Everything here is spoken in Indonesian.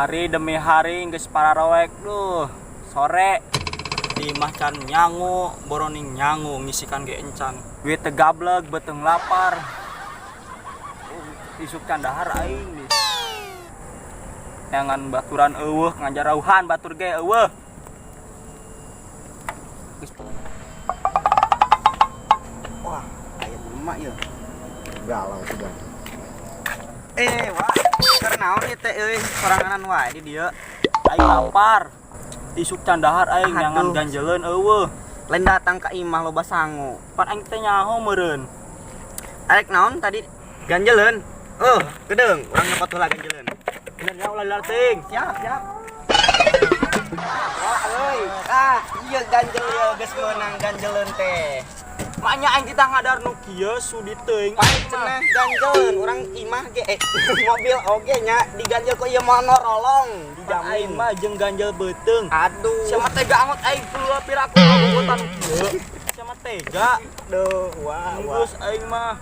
Hari demi hari geus pararoek duh. Sore di macan nyangu, boroning nyangu ngisikan ge encan. Gue tegableg beteng lapar. Isuk candahar aing. Jangan baturan eueuh ngajarauhan batur ge eueuh. Wah, aya emak ya. Galau sudah. Wah, keur naon ieu teh euy, soranganan wae di dieu. Aing lapar. Isuk candahar aing jangan ganjeleun eueuh. Lain datang ka imah loba sangu. Pan aing teh nyaho meureun. Arek naon tadi ganjeleun? Gedeung, urang nyopot heula ganjeleun. Bener nya ulah larting. Siap. Wah, euy. Ieu ganjel ya geus meunang ganjeleun teh. Maknya aing kita ngadar nu kieu sudi teuing Aing cenah ganjeleun, urang imah ge mobil oge nya diganjel ku ieu mono rolong aing dijamin. mah jeung ganjel beuteung. Aduh. Siapa tega angot aing keluar piraku bobotan kieu. Siapa tega? Duh, wah. Terus aing mah